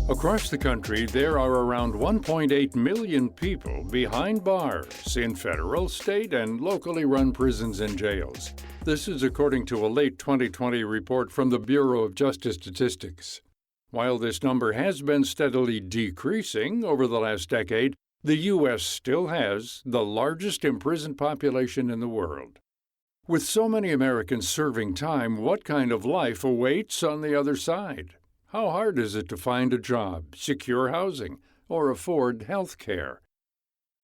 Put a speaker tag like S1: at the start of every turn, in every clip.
S1: Across the country, there are around 1.8 million people behind bars in federal, state, and locally run prisons and jails. This is according to a late 2020 report from the Bureau of Justice Statistics. While this number has been steadily decreasing over the last decade, the U.S. still has the largest imprisoned population in the world. With so many Americans serving time, what kind of life awaits on the other side? How hard is it to find a job, secure housing, or afford health care?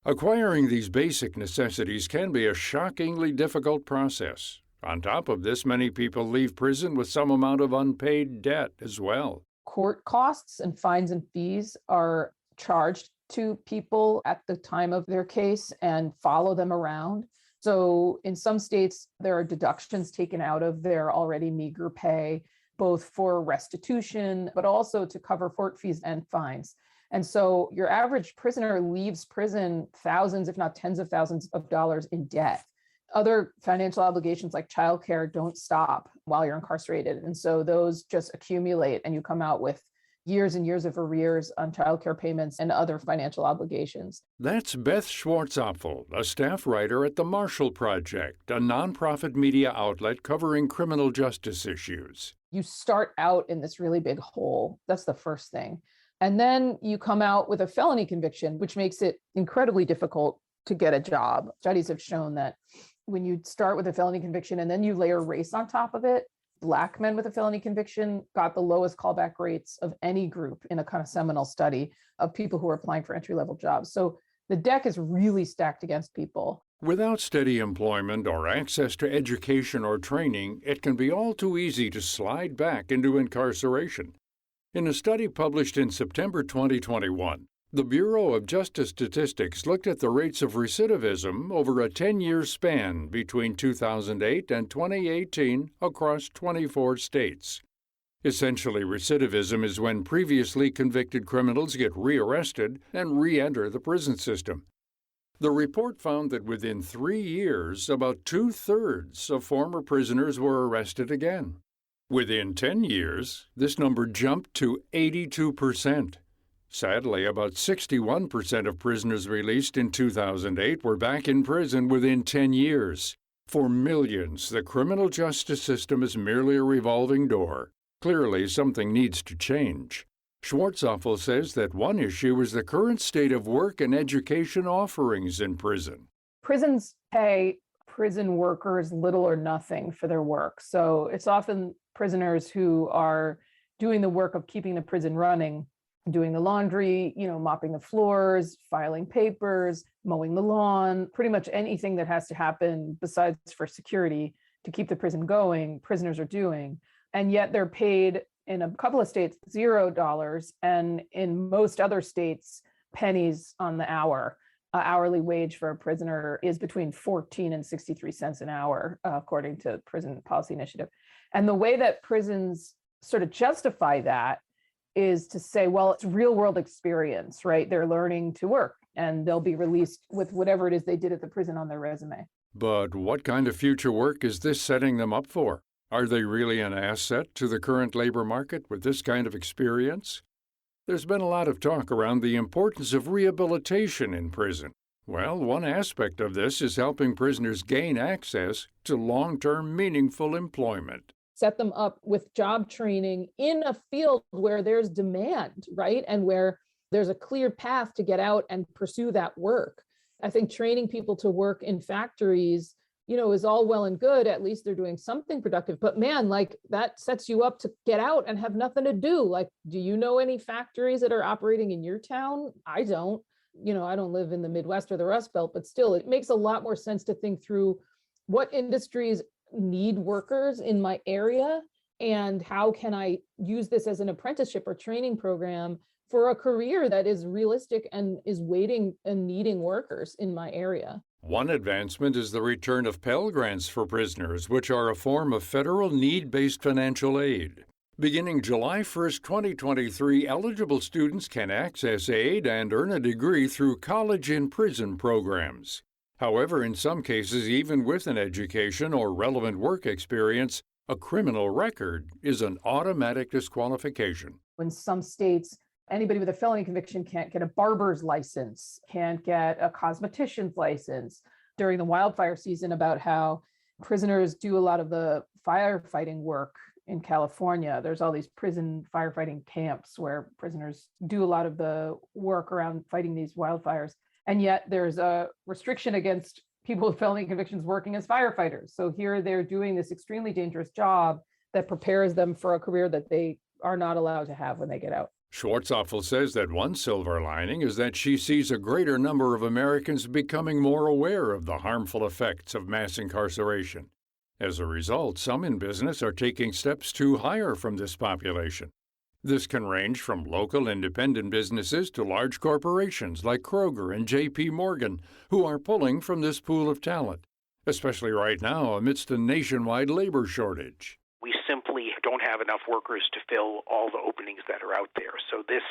S1: Acquiring these basic necessities can be a shockingly difficult process. On top of this, many people leave prison with some amount of unpaid debt as well.
S2: Court costs and fines and fees are charged to people at the time of their case and follow them around. So in some states, there are deductions taken out of their already meager pay, both for restitution, but also to cover court fees and fines. And so your average prisoner leaves prison thousands, if not tens of thousands of dollars in debt. Other financial obligations like childcare don't stop while you're incarcerated. And so those just accumulate and you come out with years and years of arrears on childcare payments and other financial obligations.
S1: That's Beth Schwartzapfel, a staff writer at the Marshall Project, a nonprofit media outlet covering criminal justice issues.
S2: You start out in this really big hole. That's the first thing. And then you come out with a felony conviction, which makes it incredibly difficult to get a job. Studies have shown that when you start with a felony conviction and then you layer race on top of it, Black men with a felony conviction got the lowest callback rates of any group in a kind of seminal study of people who are applying for entry-level jobs. So the deck is really stacked against people.
S1: Without steady employment or access to education or training, it can be all too easy to slide back into incarceration. In a study published in September 2021, the Bureau of Justice Statistics looked at the rates of recidivism over a 10-year span between 2008 and 2018 across 24 states. Essentially, recidivism is when previously convicted criminals get rearrested and re-enter the prison system. The report found that within 3 years, about 2/3 of former prisoners were arrested again. Within 10 years, this number jumped to 82%. Sadly, about 61% of prisoners released in 2008 were back in prison within 10 years. For millions, the criminal justice system is merely a revolving door. Clearly, something needs to change. Schwartzapfel says that one issue is the current state of work and education offerings in prison.
S2: Prisons pay prison workers little or nothing for their work. So it's often prisoners who are doing the work of keeping the prison running, doing the laundry, mopping the floors, filing papers, mowing the lawn, pretty much anything that has to happen besides for security to keep the prison going, prisoners are doing. And yet they're paid in a couple of states $0, and in most other states, pennies on the hour. Hourly wage for a prisoner is between 14 and 63 cents an hour, according to Prison Policy Initiative. And the way that prisons sort of justify that is to say, well, it's real world experience, right? They're learning to work and they'll be released with whatever it is they did at the prison on their resume.
S1: But what kind of future work is this setting them up for? Are they really an asset to the current labor market with this kind of experience? There's been a lot of talk around the importance of rehabilitation in prison. Well, one aspect of this is helping prisoners gain access to long-term, meaningful employment.
S2: Set them up with job training in a field where there's demand, right? And where there's a clear path to get out and pursue that work. I think training people to work in factories, is all well and good. At least they're doing something productive. But man, that sets you up to get out and have nothing to do. Do you know any factories that are operating in your town? I don't. I don't live in the Midwest or the Rust Belt, but still, it makes a lot more sense to think through what industries need workers in my area and how can I use this as an apprenticeship or training program for a career that is realistic and is waiting and needing workers in my area.
S1: One advancement is the return of Pell Grants for prisoners, which are a form of federal need-based financial aid. Beginning July 1st, 2023, eligible students can access aid and earn a degree through college-in-prison programs. However, in some cases, even with an education or relevant work experience, a criminal record is an automatic disqualification.
S2: In some states, Anybody with a felony conviction can't get a barber's license, can't get a cosmetician's license. During the wildfire season, about how prisoners do a lot of the firefighting work in California. There's all these prison firefighting camps where prisoners do a lot of the work around fighting these wildfires. And yet there's a restriction against people with felony convictions working as firefighters. So here they're doing this extremely dangerous job that prepares them for a career that they are not allowed to have when they get out.
S1: Schwartzapfel says that one silver lining is that she sees a greater number of Americans becoming more aware of the harmful effects of mass incarceration. As a result, some in business are taking steps to hire from this population. This can range from local independent businesses to large corporations like Kroger and J.P. Morgan, who are pulling from this pool of talent, especially right now amidst a nationwide labor shortage.
S3: We simply don't have enough workers to fill all the openings that are out there. So this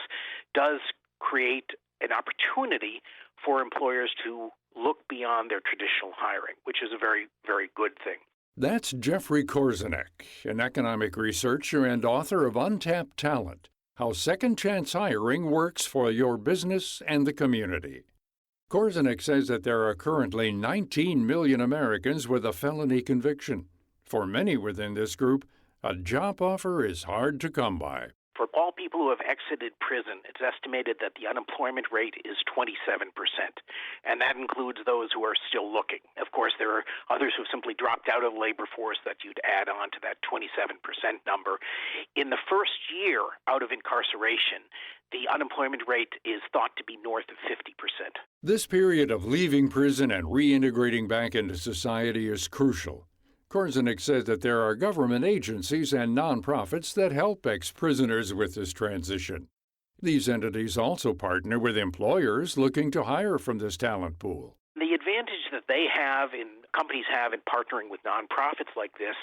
S3: does create an opportunity for employers to look beyond their traditional hiring, which is a very, very good thing.
S1: That's Jeffrey Korzenek, an economic researcher and author of Untapped Talent, How Second Chance Hiring Works for Your Business and the Community. Korzenek says that there are currently 19 million Americans with a felony conviction. For many within this group, a job offer is hard to come by.
S3: For all people who have exited prison, it's estimated that the unemployment rate is 27%, and that includes those who are still looking. Of course, there are others who simply dropped out of the labor force that you'd add on to that 27% number. In the first year out of incarceration, the unemployment rate is thought to be north of 50%.
S1: This period of leaving prison and reintegrating back into society is crucial. Korzenek says that there are government agencies and nonprofits that help ex-prisoners with this transition. These entities also partner with employers looking to hire from this talent pool.
S3: The advantage that they have and companies have in partnering with nonprofits like this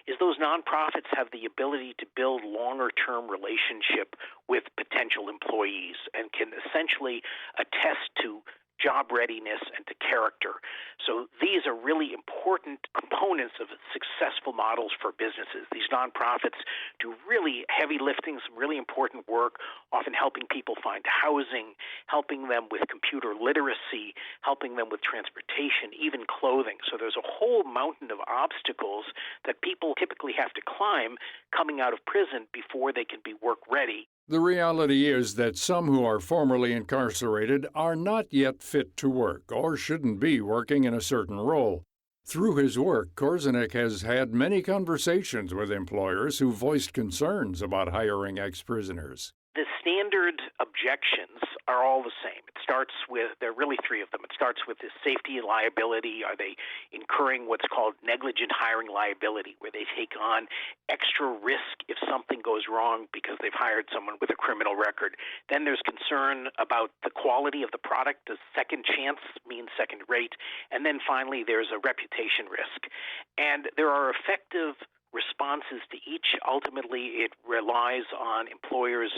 S3: is those nonprofits have the ability to build longer-term relationship with potential employees and can essentially attest to job readiness and to character. So these are really important components of successful models for businesses. These nonprofits do really heavy lifting, some really important work, often helping people find housing, helping them with computer literacy, helping them with transportation, even clothing. So there's a whole mountain of obstacles that people typically have to climb coming out of prison before they can be work ready.
S1: The reality is that some who are formerly incarcerated are not yet fit to work or shouldn't be working in a certain role. Through his work, Korzenek has had many conversations with employers who voiced concerns about hiring ex-prisoners.
S3: The standard objections are all the same. It starts with, there are really three of them. It starts with the safety and liability. Are they incurring what's called negligent hiring liability, where they take on extra risk if something goes wrong because they've hired someone with a criminal record? Then there's concern about the quality of the product. Does second chance mean second rate? And then finally, there's a reputation risk. And there are effective responses to each. Ultimately, it relies on employers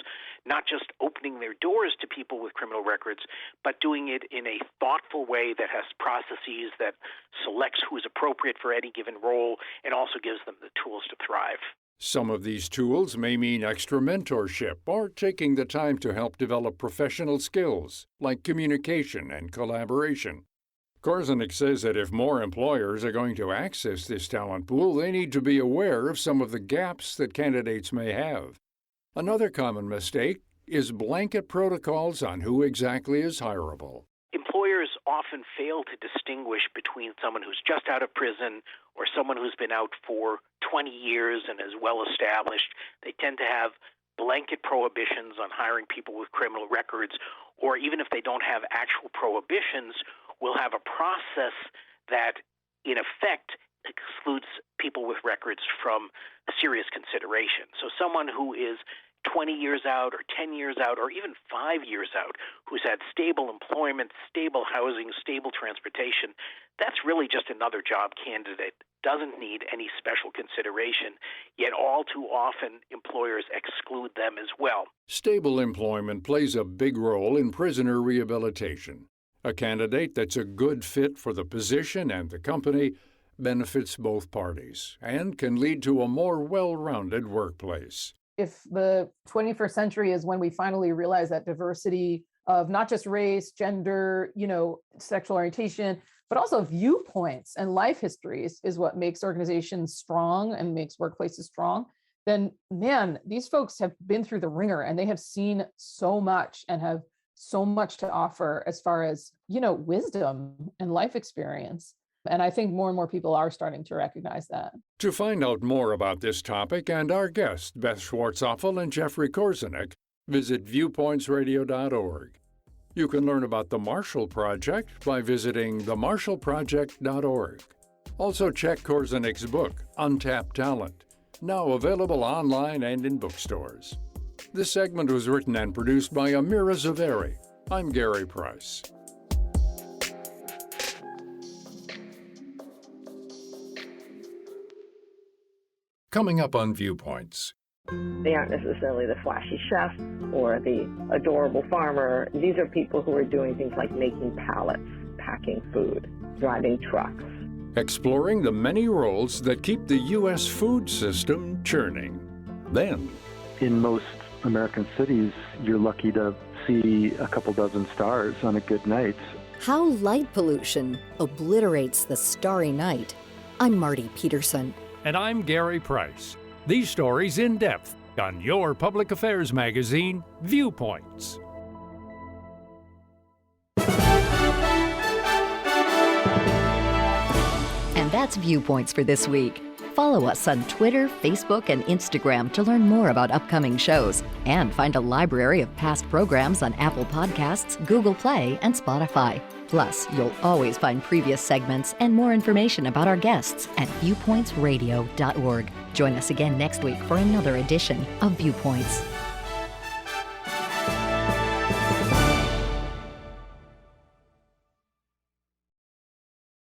S3: not just opening their doors to people with criminal records, but doing it in a thoughtful way that has processes that selects who is appropriate for any given role and also gives them the tools to thrive.
S1: Some of these tools may mean extra mentorship or taking the time to help develop professional skills like communication and collaboration. Korzenek says that if more employers are going to access this talent pool, they need to be aware of some of the gaps that candidates may have. Another common mistake is blanket protocols on who exactly is hireable.
S3: Employers often fail to distinguish between someone who's just out of prison or someone who's been out for 20 years and is well established. They tend to have blanket prohibitions on hiring people with criminal records, or even if they don't have actual prohibitions, will have a process that, in effect, excludes people with records from serious consideration. So someone who is 20 years out or 10 years out or even 5 years out, who's had stable employment, stable housing, stable transportation, that's really just another job candidate. Doesn't need any special consideration, yet all too often employers exclude them as well.
S1: Stable employment plays a big role in prisoner rehabilitation. A candidate that's a good fit for the position and the company benefits both parties and can lead to a more well-rounded workplace.
S2: if the 21st century is when we finally realize that diversity of not just race, gender, sexual orientation, but also viewpoints and life histories is what makes organizations strong and makes workplaces strong, then man, these folks have been through the ringer and they have seen so much and have so much to offer as far as, wisdom and life experience. And I think more and more people are starting to recognize that.
S1: To find out more about this topic and our guests, Beth Schwartzoffel and Jeffrey Korzenek, visit viewpointsradio.org. You can learn about the Marshall Project by visiting themarshallproject.org. Also check Korzenek's book, Untapped Talent, now available online and in bookstores. This segment was written and produced by Amira Zaveri. I'm Gary Price. Coming up on Viewpoints.
S4: They aren't necessarily the flashy chef or the adorable farmer. These are people who are doing things like making pallets, packing food, driving trucks.
S1: Exploring the many roles that keep the U.S. food system churning. Then,
S5: in most American cities, you're lucky to see a couple dozen stars on a good night.
S6: How light pollution obliterates the starry night. I'm Marty Peterson.
S1: And I'm Gary Price. These stories in depth on your public affairs magazine, Viewpoints.
S6: And that's Viewpoints for this week. Follow us on Twitter, Facebook, and Instagram to learn more about upcoming shows and find a library of past programs on Apple Podcasts, Google Play, and Spotify. Plus, you'll always find previous segments and more information about our guests at viewpointsradio.org. Join us again next week for another edition of Viewpoints.